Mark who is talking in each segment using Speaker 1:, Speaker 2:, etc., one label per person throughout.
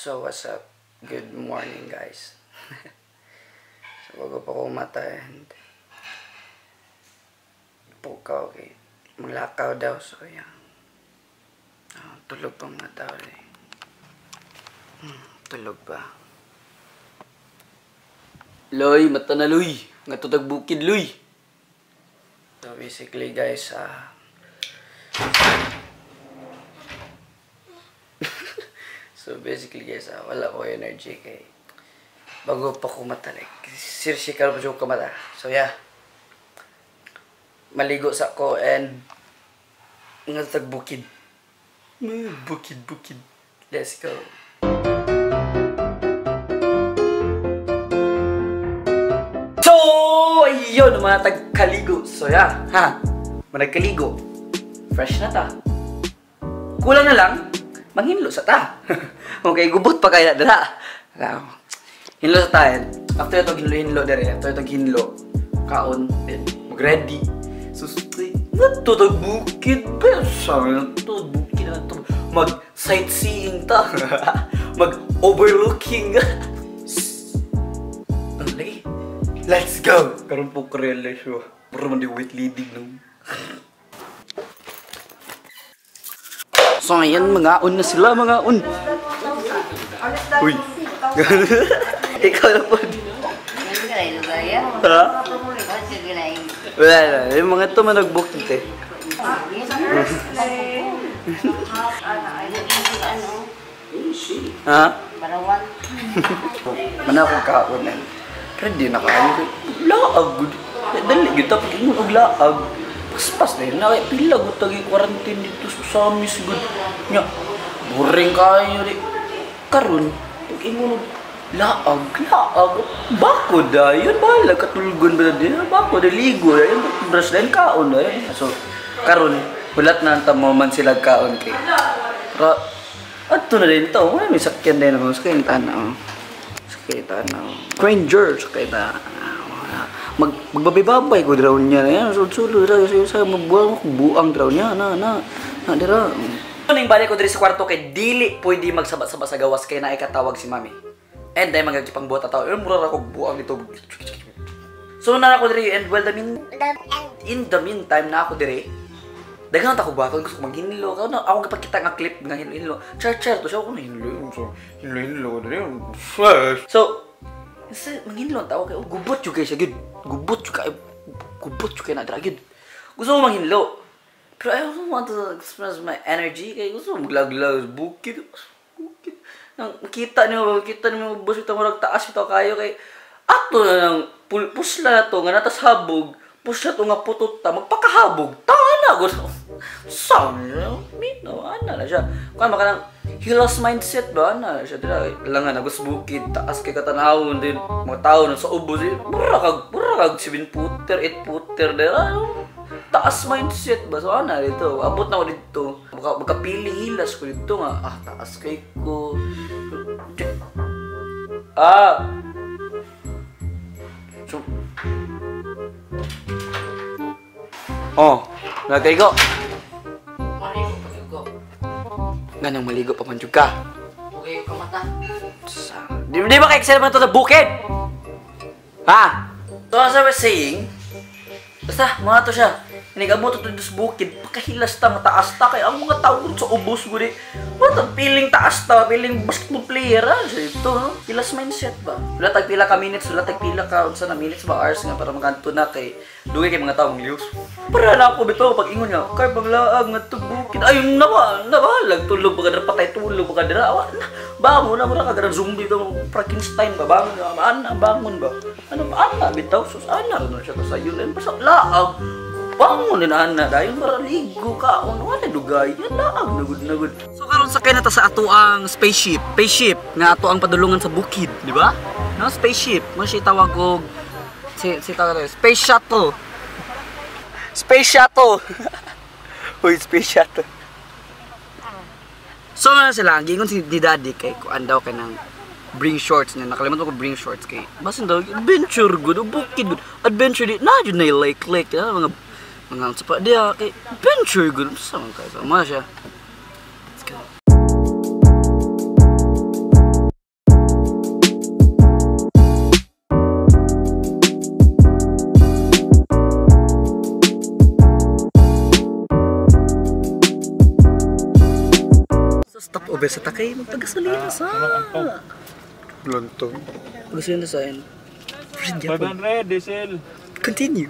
Speaker 1: So what's up? Good morning guys. So bago pa ko umata and pukaw okay. Maglakaw daw so yan. Tulog pa mga tao eh. Tulog pa. Loy, mata na Loy. Nga tutag bukid Loy. So basically guys wala ko energy kay bago pa ko matalik. Sirsikal pa siya kamata. So yeah. Maligo sa ko and ngatag bukid. Bukid. Let's go. So, ayun mga tagkaligo. So yeah, managkaligo. Fresh na ta. Kulang na lang manghinlo sa ta. Okay, gubot pa kaya dira. Hinlo sa ta. After ito hinlo dere, after ito hinlo, kaon, then mag-ready. So, natutog bukid pa. Natutog bukid na ito. Mag-sightseeing ta. Mag-overlooking. Lagi. Let's go! Karoon po karela siya. Para man di wait leading nung. So ayan, mga on na sila, mga on. Uy. Ikaw na po. Ha? Wala na. Yung mga ito man nag-booking eh. Ha? Mana akong kaon eh. Pero di na kaon. Laag. Dali kita pag ingon og laag. Pas na yun, pila ko tagi quarantine dito sa Samis good. Nya, boring kayo di. Karon, pag ingon laag. Bako da, yun bahala katulgon ba din. Bako da ligo, yun brush din kaon da. So, karon, hulat na ang tamoman sila kaon kay. Pero, ato na din ito, may sakyan din ako. Sakyan tanaw. Stranger, sakyan tanaw. Magbabay-babay ko draw niya yan. Sulo draw sa buang draw niya na dira. Ning balik ko diri sa kwarto kay dili pwede magsaba-saba sa gawas kay naay katawag si mami. And dai magagipang buhat tawo. Mura ra ko buang dito. So na ako diri and well in the meantime na ako diri. Daghang ta ko ba gusto ko maghinlo. Ako gipakita nga clip nga hinlo. Char to siya ako na hinlo. So hinlo diri. So manghinlo tawag kay gubot jud kay siya gid. Gubot juga na dragid. Gusto mo manghinlo. Pero I also want to express my energy. Kaya gusto mo maglaglag bukid. Kita niyo bus ito marag taas ito kayo kay ato na lang pusla na to nga natas habog. Pusla to nga putot ta magpakahabog. Tana gusto. Sana mino ana na siya. Kuan makanang hilos mindset ba na siya dira lang nga nagus bukid taas kay katanawon din mga tao na sa ubos mura kag 7 footer 8 footer dira taas mindset ba so ana dito abot na ko dito magkapili hilas ko dito nga taas kay ko so lagay ko ganang maligo pa man juga. Okay, kamata. Di ba ka-excel man ito sa bukid? Ha? So as I was saying, basta, mga to siya. Inigabot ito sa bukid, pakahilas ta, mataas ta, kaya ang mga tao sa ubos ko di. What feeling taas ta, feeling basketball player, so ito, no? Hilas mindset ba? Wala tagpila ka minutes, wala tagpila ka, unsa na minutes ba, hours nga, para makanto na kay, dugay kay mga tao, liws. Para na ako bito, pag ingon niya, kay paglaag nga ito bukid, ayun nabalag, tulog ba ka dira, patay tulog ba ka dira, bangon na, mura ka dira, zombie ba, Frankenstein ba, bangon ba? Ano ba, bitaw, sus, ana, siya to sa yun, basta laag. Bangon din ana dayon para ligo ka wala dugay yan laag nagud. So karon sakay na ta sa ato ang spaceship nga ato ang padulungan sa bukid, di ba? No, spaceship mo si tawag og si tawag space shuttle. Uy, space shuttle. So na sila gingon si Daddy kay kuan daw kanang bring shorts niya nakalimutan ko bring shorts kay basin daw adventure good bukid good adventure di na jud na like mga sa dia kay adventure good sa mga siya. Let's go. besa ta kay magpagasolina sa. Blontong. Pagasolina sa akin.
Speaker 2: 500 diesel.
Speaker 1: Continue.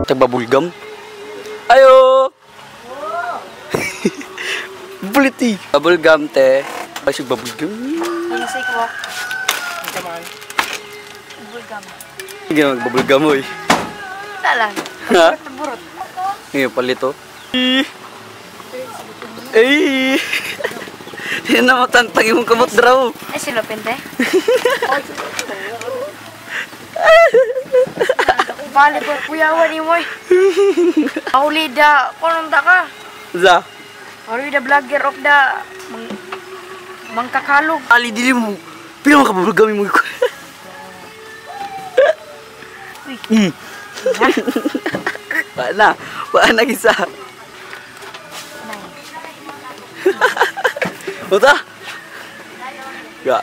Speaker 1: Tagbabulgam. Ayo. Buliti. Babulgam te. Ay babulgam.
Speaker 3: Ano say ko? Jaman. Bulgam.
Speaker 1: Sige magbabulgam oy.
Speaker 3: Talan.
Speaker 1: Ha?
Speaker 3: Burot.
Speaker 1: Ngayon palito. Ay. Yan na matantang yung kamot draw.
Speaker 3: Ay sila pente. Bale po kuyawan ni moy. Aulida kononta ka.
Speaker 1: Za.
Speaker 3: Aulida vlogger of the mangkakalog.
Speaker 1: Ali dili mo. Pero makabulgam mo ko. Wala na isa. Uta. Ya.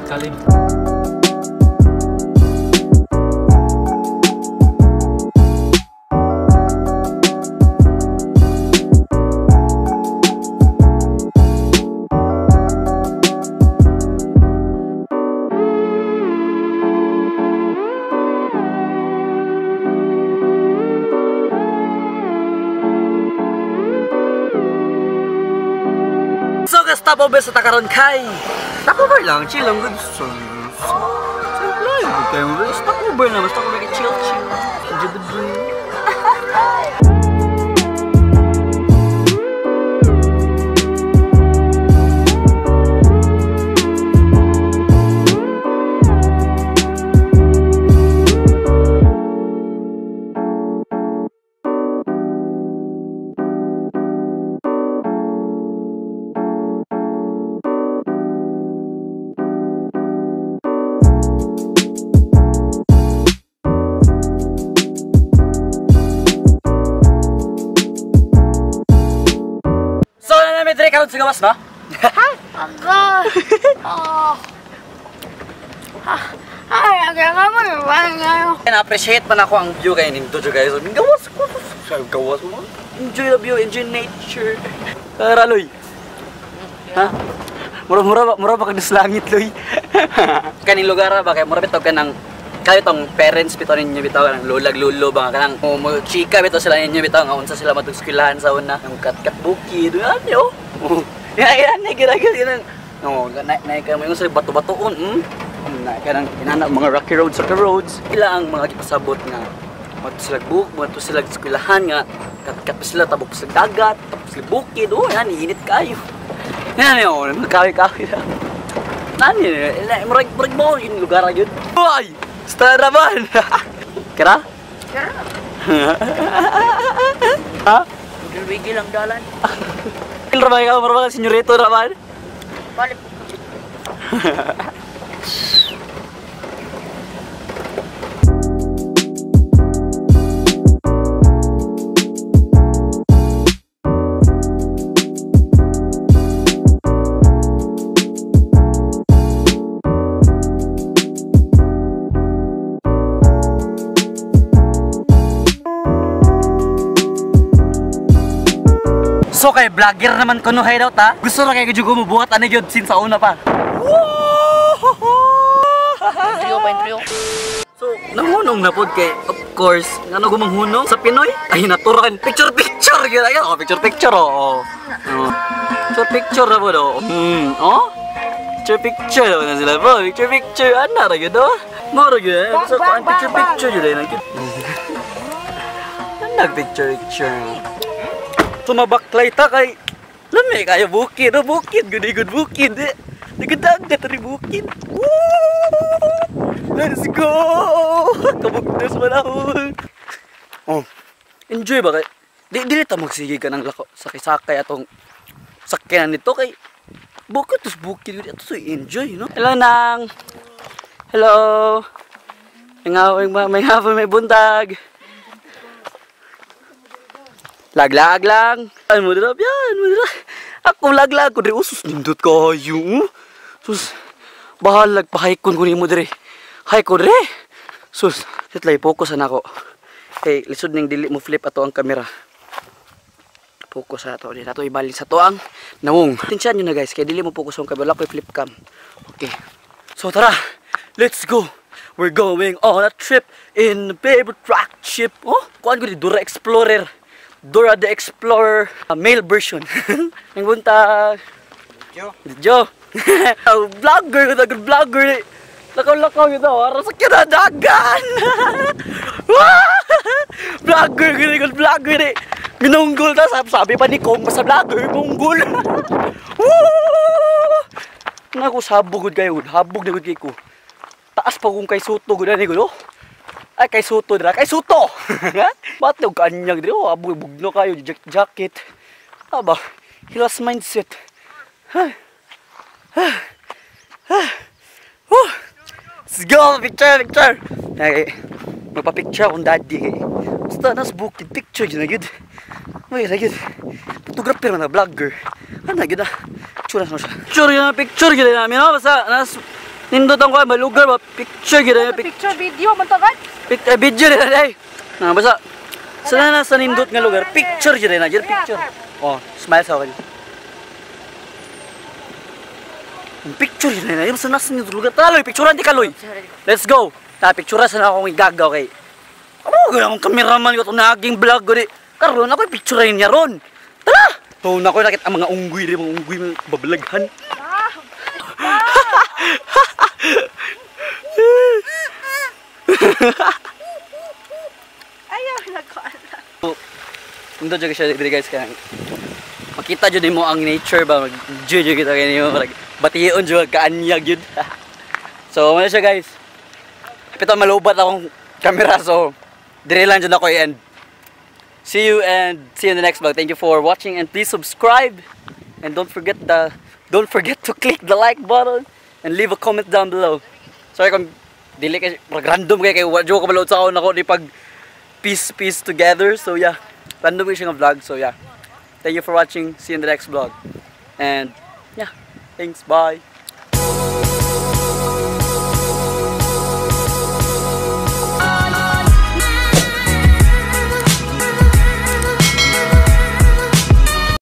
Speaker 2: Kalim.
Speaker 1: So guys, tapover sa takaron kay. Tapover lang, chill lang good. So simple lang. Kaya mo guys, tapover na, basta tapover kay chill. Enjoy the dream. May karon sa gawas, no?
Speaker 3: Aga. Oh. Ay, aga nga mo, wala ngayon.
Speaker 1: Na-appreciate man ako ang view kay nito guys. Gawas ko. Gawas mo. Enjoy the view, enjoy nature. Raloy. Ha? Mura ba kag langit loy? Kaning lugar ba kay mura bitaw kanang kayo tong parents bitaw ninyo bitaw kanang lolag lulo ba kanang mo chika bitaw sila ninyo bitaw nga unsa sila matugskwilahan sa una ang kat bukid ano. Yan ni gira-gira no na ka mo sa bato-batoon na kanang inana mga rocky roads ila ang mga gipasabot nga moto sila eskwelahan nga kat sila tabok sa dagat tapos sa bukid yan init kayo yan yo magkawi-kawi na nani murag mo yung lugar yun ay star naman kira ha
Speaker 3: Wigil ang dalan.
Speaker 1: Ramai ka, marama ka, senyorito naman.
Speaker 3: Balik.
Speaker 1: So kay vlogger naman kuno hay daw ta. Gusto ra kay gyud mo buhat ani gyud sin sa una pa.
Speaker 3: Trio.
Speaker 1: So nahunong na pod kay of course ano gumanghunong sa Pinoy ay naturan picture gyud ayo picture oh. Picture na po do. Oh. Picture na sila po. Picture ana ra gyud oh. Moro gyud. So ang picture gyud na gyud. Nag picture. Tumabaklay ta kay lami kayo bukid good bukid nagdagat ri bukid. Let's go kabugnas manahon. Oh enjoy ba kay di ta magsige ka ng lako sakay atong sakyanan nito kay bukid ito so enjoy no. Hello may hapon may buntag Laglag lang. Ano mo dira? Yan, mo dira. Ako laglag ko diri usus nindot kayo. Sus. Bahalag pa haikon ko nimo diri. Haikon diri. Sus, sitlay focus na ako. Hey, lisod ning dili mo flip ato ang camera. Focus sa ato dito. Ato ibalik sa to ang nawong. Tensyan nyo na guys, kaya dili mo focus ang camera, wala flip cam. Okay. So tara, let's go. We're going on a trip in the favorite rock ship. Oh, kuan ko di Dora Explorer. Dora the Explorer, male version. Ang bunta. Joe. Vlogger, good vlogger. Lakaw-lakaw yun daw. Ara sa kinadagan. Vlogger, good vlogger. Ginunggol na. Sabi pa ni Kong, basta vlogger, munggol. Naku, sabog kayo. Habog na gud kay ko. Taas pa kung kay Soto gud ani gud. Ay kay Soto dira, kay Soto. Ba't yung kanyag dira? Oh, aboy bugno kayo jacket. Aba, hilas mindset. Let's go, picture. Okay, magpa-picture akong daddy. Basta nas bukid picture yun na yun. Uy, na yun. Photographer man na vlogger. Ano na yun na? Picture yun namin. Basta nas nindot ang kuha, malugar ba? Picture yun na.
Speaker 3: Picture video man to guys.
Speaker 1: Video rin na na basta sana na sa nindot nga lugar. Picture yun na. Picture. Oh, smile sa akin. Picture yun na. Yung sa nasa nindot lugar. Taloy, picturean di kaloy. Let's go. Picturean sana akong igagaw kay. Ano gano'n akong cameraman ko itong naging vlog ko di. Karoon ako picturean niya ron. Tara! So na ko nakita ang mga unggoy rin. Mga unggoy mga babalaghan.
Speaker 3: Ayaw nagkuala.
Speaker 1: Mundo juga siya diri guys kanang makita jud mo ang nature ba mag-judge kita kanimo bation jud kaanyag jud. So ano siya guys. Pito malubat akong camera so dire lang jud ako i-end. See you in the next vlog. Thank you for watching and please subscribe and don't forget to click the like button and leave a comment down below. Sorry kung dili kay random kay wadyo ko balod sa ako nako di pag piece together. So yeah, random siya ng vlog. So yeah, thank you for watching. See you in the next vlog. And yeah, thanks. Bye.